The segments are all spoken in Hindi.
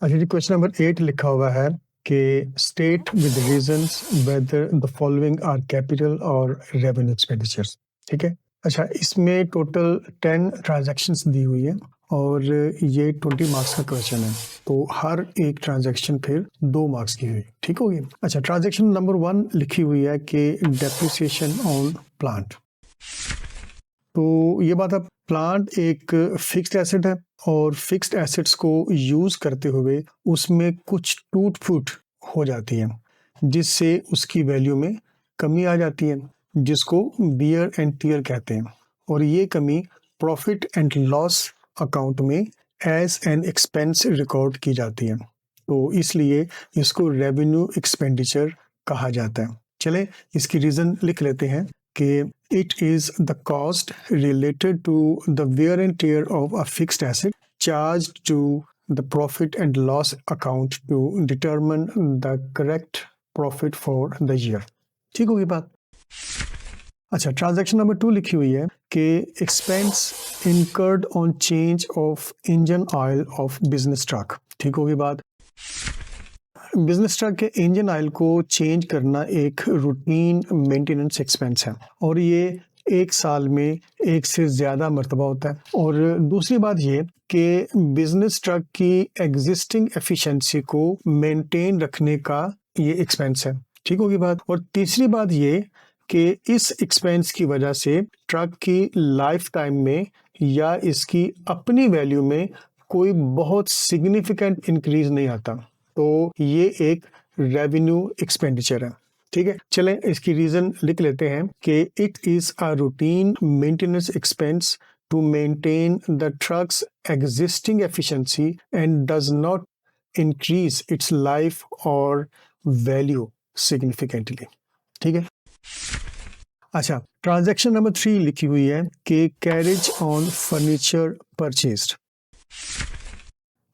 अच्छा जी, क्वेश्चन नंबर 8 लिखा हुआ है कि state with reasons whether the following are capital और रेवेन्यू एक्सपेंडिचर्स। ठीक है। अच्छा, इसमें टोटल 10 ट्रांजैक्शंस दी हुई है और ये 20 मार्क्स का क्वेश्चन है, तो हर एक ट्रांजैक्शन फिर 2 मार्क्स की हुई। ठीक होगी। अच्छा, ट्रांजैक्शन नंबर 1 लिखी हुई है कि डेप्रिसिएशन ऑन प्लांट। तो ये बात, अब प्लांट एक फिक्स्ड एसेट है और फिक्स्ड एसेट्स को यूज करते हुए उसमें कुछ टूट फूट हो जाती है जिससे उसकी वैल्यू में कमी आ जाती है, जिसको बियर एंड टियर कहते हैं। और ये कमी प्रॉफिट एंड लॉस अकाउंट में एज एन एक्सपेंस रिकॉर्ड की जाती है, तो इसलिए इसको रेवेन्यू एक्सपेंडिचर कहा जाता है। चले इसकी रीजन लिख लेते हैं कि it is the cost related to the wear and tear of a fixed asset charged to the profit and loss account to determine the correct profit for the year। ठीक होगी बात। अच्छा, ट्रांजैक्शन नंबर 2 लिखी हुई है कि expense incurred on change of engine oil of business truck. ठीक होगी बात। बिजनेस ट्रक के इंजन ऑयल को चेंज करना एक रूटीन मेंटेनेंस एक्सपेंस है और ये एक साल में एक से ज़्यादा मरतबा होता है। और दूसरी बात ये कि बिजनेस ट्रक की एग्जिस्टिंग एफिशिएंसी को मेंटेन रखने का ये एक्सपेंस है। ठीक होगी बात। और तीसरी बात ये कि इस एक्सपेंस की वजह से ट्रक की लाइफ टाइम में या इसकी अपनी वैल्यू में कोई बहुत सिग्निफिकेंट इंक्रीज नहीं आता, तो ये एक रेवेन्यू एक्सपेंडिचर है। ठीक है। चलें इसकी रीजन लिख लेते हैं कि it is a routine maintenance expense to maintain the trucks existing efficiency and does not increase its life और वैल्यू सिग्निफिकेंटली। ठीक है। अच्छा, ट्रांजैक्शन नंबर 3 लिखी हुई है कि कैरेज ऑन फर्नीचर परचेज्ड।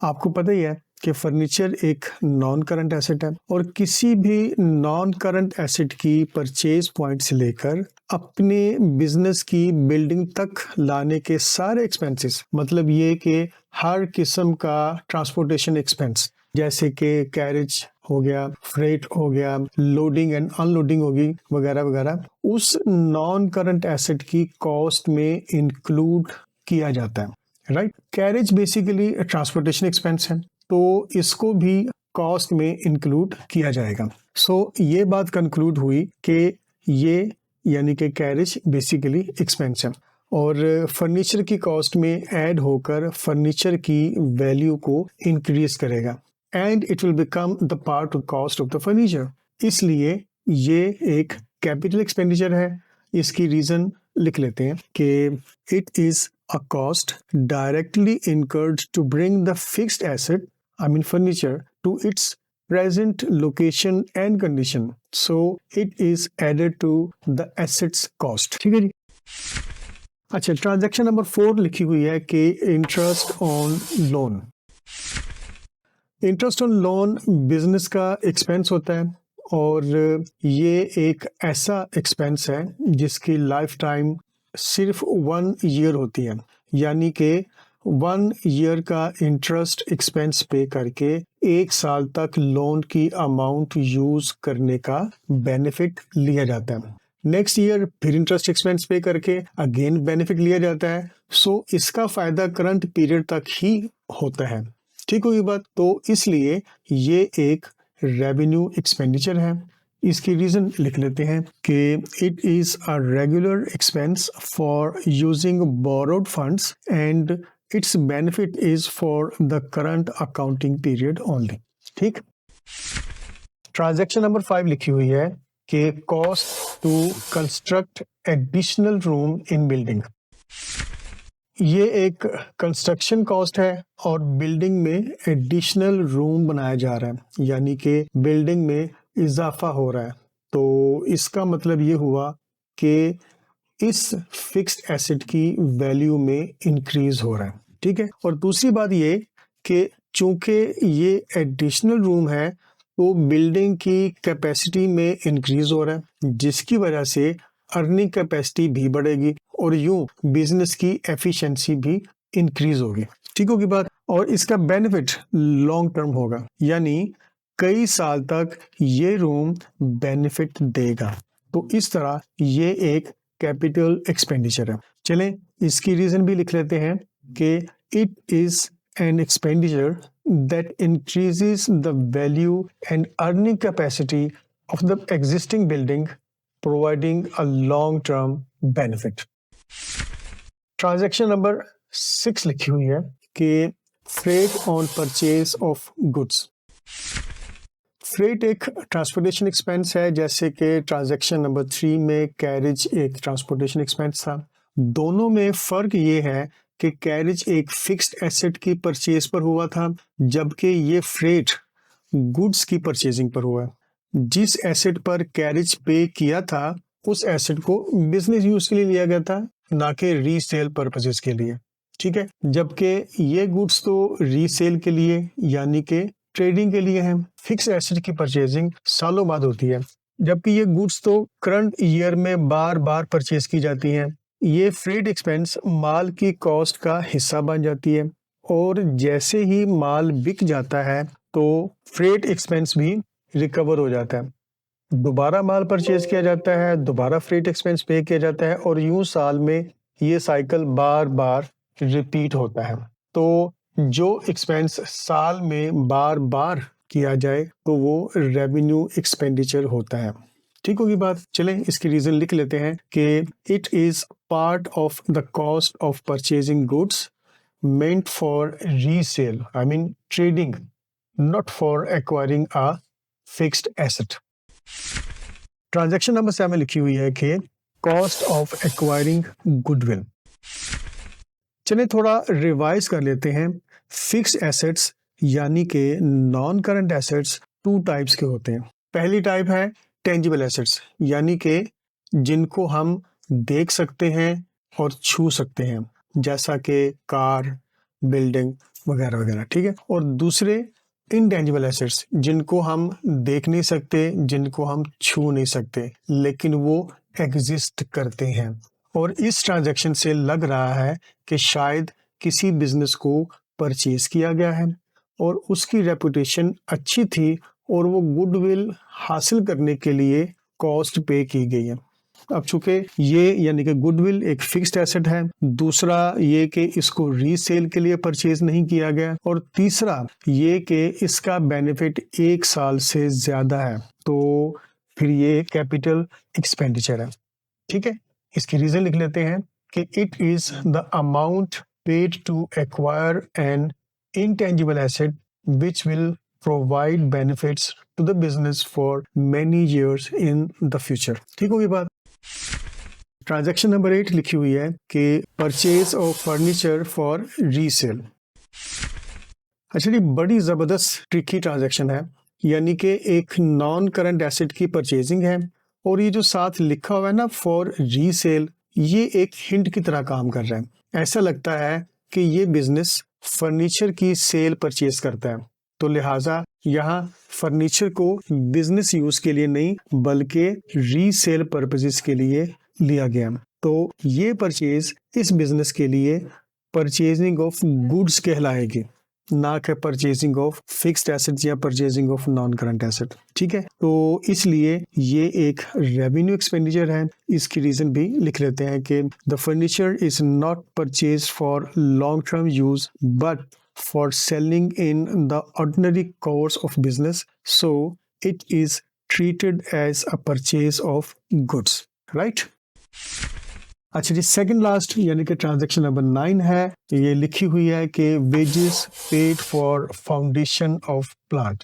आपको पता ही है कि फर्नीचर एक नॉन करंट एसेट है और किसी भी नॉन करंट एसेट की परचेज पॉइंट से लेकर अपने बिजनेस की बिल्डिंग तक लाने के सारे एक्सपेंसेस, मतलब ये कि हर किस्म का ट्रांसपोर्टेशन एक्सपेंस, जैसे कि कैरेज हो गया, फ्रेट हो गया, लोडिंग एंड अनलोडिंग होगी वगैरह वगैरह, उस नॉन करंट एसेट की कॉस्ट में इंक्लूड किया जाता है। Right. Carriage basically transportation expense है, तो इसको भी कॉस्ट में इंक्लूड किया जाएगा। ये बात कंक्लूड हुई कि ये यानी कि कैरेज बेसिकली एक्सपेंस है और फर्नीचर की कॉस्ट में ऐड होकर फर्नीचर की वैल्यू को इंक्रीज करेगा and it will become the part of cost of the furniture. इसलिए ये एक कैपिटल एक्सपेंडिचर है। इसकी रीजन लिख लेते हैं कि it is a cost directly incurred to bring the fixed asset, I mean furniture, to its present location and condition. So it is added to the assets cost. ठीक है जी। अच्छा, ट्रांजैक्शन नंबर 4 लिखी हुई है कि interest on loan. Interest on loan business का एक्सपेंस होता है और ये एक ऐसा एक्सपेंस है जिसकी लाइफ टाइम सिर्फ 1 ईयर होती है, यानी कि 1 ईयर का इंटरेस्ट एक्सपेंस पे करके 1 साल तक लोन की अमाउंट यूज करने का बेनिफिट लिया जाता है। नेक्स्ट ईयर फिर इंटरेस्ट एक्सपेंस पे करके अगेन बेनिफिट लिया जाता है। इसका फायदा करंट पीरियड तक ही होता है। ठीक होगी बात। तो इसलिए ये एक रेवेन्यू एक्सपेंडिचर है। इसकी रीजन लिख लेते हैं कि it is a regular expense for using borrowed funds and its benefit is for the current accounting period only. ठीक। ट्रांजैक्शन नंबर 5 लिखी हुई है कि cost to construct additional room in building. ये एक कंस्ट्रक्शन कॉस्ट है और बिल्डिंग में एडिशनल रूम बनाया जा रहा है, यानी कि बिल्डिंग में इजाफा हो रहा है। तो इसका मतलब ये हुआ कि इस फिक्स्ड एसेट की वैल्यू में इंक्रीज हो रहा है। ठीक है। और दूसरी बात ये कि चूंकि ये एडिशनल रूम है तो बिल्डिंग की कैपेसिटी में इंक्रीज हो रहा है, जिसकी वजह से अर्निंग कैपेसिटी भी बढ़ेगी और यूं बिजनेस की एफिशिएंसी भी इंक्रीज होगी। ठीक होगी बात। और इसका बेनिफिट लॉन्ग टर्म होगा, यानी कई साल तक ये रूम बेनिफिट देगा। तो इस तरह ये एक कैपिटल एक्सपेंडिचर है। चलें इसकी रीजन भी लिख लेते हैं कि it is an expenditure that increases the value and earning capacity of the existing building, providing a long-term benefit. Transaction number 6 लिखी हुई है कि freight on purchase of goods. Freight एक ट्रांसपोर्टेशन एक्सपेंस है, जैसे कि ट्रांजैक्शन नंबर 3 में कैरेज एक ट्रांसपोर्टेशन एक्सपेंस था। दोनों में फ़र्क ये है कि कैरेज एक फिक्स्ड एसेट की परचेज पर हुआ था, जबकि ये फ्रेट गुड्स की परचेजिंग पर हुआ। जिस एसेट पर कैरेज पे किया था उस एसेट को बिजनेस यूज़ के लिए लिया गया था, ना कि रीसेल पर्पसेस के लिए। ठीक है, जबकि ये गुड्स तो रीसेल के लिए यानी कि ट्रेडिंग के लिए है। फिक्स एसेट की परचेजिंग सालों बाद होती है, जबकि ये गुड्स तो करंट ईयर में बार बार परचेज की जाती हैं। ये फ्रेट एक्सपेंस माल की कॉस्ट का हिस्सा बन जाती है, और जैसे ही माल बिक जाता है तो फ्रेट एक्सपेंस भी रिकवर हो जाता है। दोबारा माल परचेज किया जाता है, दोबारा फ्रेट एक्सपेंस पे किया जाता है, और यूं साल में ये साइकिल बार बार रिपीट होता है। तो जो एक्सपेंस साल में बार बार किया जाए तो वो रेवेन्यू एक्सपेंडिचर होता है। ठीक होगी बात। चलें इसकी रीजन लिख लेते हैं कि it is part of the cost of purchasing goods meant for resale, I mean trading, not for acquiring a fixed asset. Transaction number 7 लिखी हुई है कि कॉस्ट ऑफ एक्वायरिंग गुडविल। चलिए थोड़ा रिवाइज कर लेते हैं। फिक्स्ड एसेट्स यानी कि नॉन करंट एसेट्स 2 टाइप्स के होते हैं। पहली टाइप है टेंजिबल एसेट्स, यानी कि जिनको हम देख सकते हैं और छू सकते हैं, जैसा कि कार, बिल्डिंग वगैरह वगैरह। ठीक है, और दूसरे इनटेंजिबल एसेट्स जिनको हम देख नहीं सकते, जिनको हम छू नहीं सकते, लेकिन वो एग्जिस्ट करते हैं। और इस ट्रांजैक्शन से लग रहा है कि शायद किसी बिजनेस को परचेज किया गया है और उसकी रेपुटेशन अच्छी थी और वो गुडविल हासिल करने के लिए कॉस्ट पे की गई है। अब चूंकि ये यानी कि गुडविल एक फिक्स्ड एसेट है, दूसरा ये कि इसको रीसेल के लिए परचेज नहीं किया गया, और तीसरा ये कि इसका बेनिफिट 1 साल से ज्यादा है, तो फिर ये कैपिटल एक्सपेंडिचर है। ठीक है, इसकी रीजन लिख लेते हैं कि it is the amount paid to acquire an intangible asset which will provide benefits to the business for many years in the future. ठीक होगी बात। ट्रांजैक्शन नंबर 8 लिखी हुई है कि purchase of furniture for resale. अच्छा, ये बड़ी जबरदस्त ट्रिकी ट्रांजैक्शन है, यानी कि एक नॉन करंट एसेट की परचेजिंग है, और ये जो साथ लिखा हुआ है ना फॉर रीसेल, ये एक हिंट की तरह काम कर रहा है। ऐसा लगता है कि ये बिजनेस फर्नीचर की सेल परचेज करता है, तो लिहाजा यहाँ फर्नीचर को बिजनेस यूज के लिए नहीं बल्कि रीसेल पर्पसेस के लिए लिया गया। तो ये परचेज इस बिजनेस के लिए परचेजिंग ऑफ गुड्स कहलाएगी, ना कि परचेजिंग ऑफ फिक्स्ड एसेट या purchasing of non current asset. ठीक है, तो इसलिए ये एक रेवेन्यू एक्सपेंडिचर है। इसकी रीजन भी लिख लेते हैं कि the furniture is not purchase for long term use but for selling in the ordinary course of business, so it is treated as a purchase of goods. Right. अच्छा जी, सेकंड लास्ट यानी कि ट्रांजैक्शन नंबर 9 है। ये लिखी हुई है कि wages paid for foundation of plant.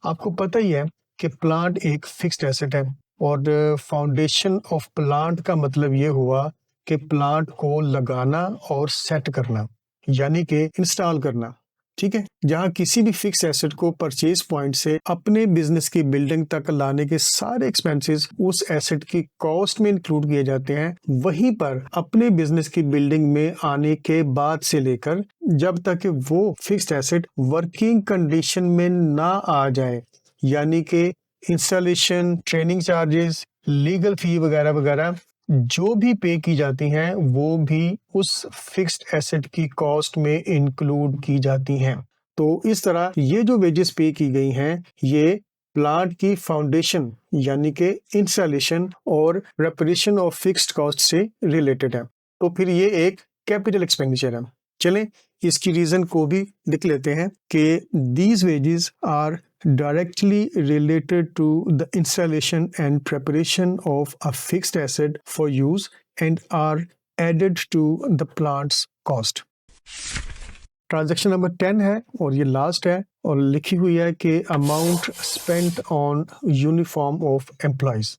आपको पता ही है कि प्लांट एक फिक्स्ड एसेट है, और फाउंडेशन ऑफ प्लांट का मतलब ये हुआ कि प्लांट को लगाना और सेट करना, यानी कि इंस्टॉल करना। ठीक है, जहां किसी भी फिक्स एसेट को परचेज पॉइंट से अपने बिजनेस की बिल्डिंग तक लाने के सारे एक्सपेंसेस उस एसेट की कॉस्ट में इंक्लूड किए जाते हैं, वहीं पर अपने बिजनेस की बिल्डिंग में आने के बाद से लेकर जब तक वो फिक्स्ड एसेट वर्किंग कंडीशन में ना आ जाए, यानी कि इंस्टॉलेशन, ट्रेनिंग चार्जेस, लीगल फी वगैरह वगैरह, जो भी पे की जाती हैं वो भी उस फिक्स्ड एसेट की कॉस्ट में इंक्लूड की जाती हैं। तो इस तरह ये जो वेजेस पे की गई हैं ये प्लांट की फाउंडेशन यानी कि इंस्टॉलेशन और रेपरेशन ऑफ फिक्स्ड कॉस्ट से रिलेटेड है। तो फिर ये एक कैपिटल एक्सपेंडिचर है। चलें इसकी रीजन को भी लिख लेते हैं कि these wages are directly related to the installation and preparation of a fixed asset for use and are added to the plant's cost. Transaction number 10 है और ये लास्ट है और लिखी हुई है कि amount spent on uniform of employees.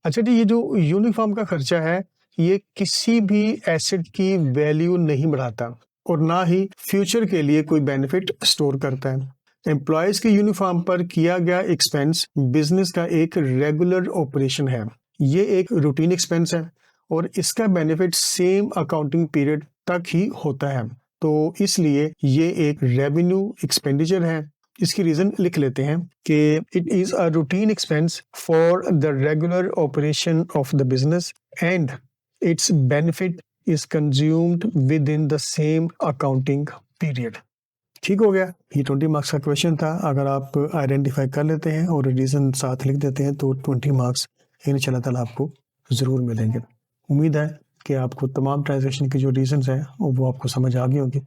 अच्छा जी, ये जो यूनिफॉर्म का खर्चा है ये किसी भी एसेट की वैल्यू नहीं बढ़ाता और ना ही फ्यूचर के लिए कोई बेनिफिट स्टोर करता है। एम्प्लॉयज के यूनिफॉर्म पर किया गया एक्सपेंस बिजनेस का एक रेगुलर ऑपरेशन है। ये एक रूटीन एक्सपेंस है और इसका बेनिफिट सेम अकाउंटिंग पीरियड तक ही होता है। तो इसलिए ये एक रेवेन्यू एक्सपेंडिचर है। इसकी रीजन लिख लेते हैं कि it is a routine expense for the regular operation of the business and its benefit is consumed with in the same accounting period. ठीक हो गया। ये 20 मार्क्स का क्वेश्चन था। अगर आप आइडेंटिफाई कर लेते हैं और रीजन साथ लिख देते हैं तो 20 मार्क्स इंशाल्लाह ताला आपको ज़रूर मिलेंगे। उम्मीद है कि आपको तमाम ट्रांजैक्शन के जो रीजंस हैं वो आपको समझ आ गए होंगे।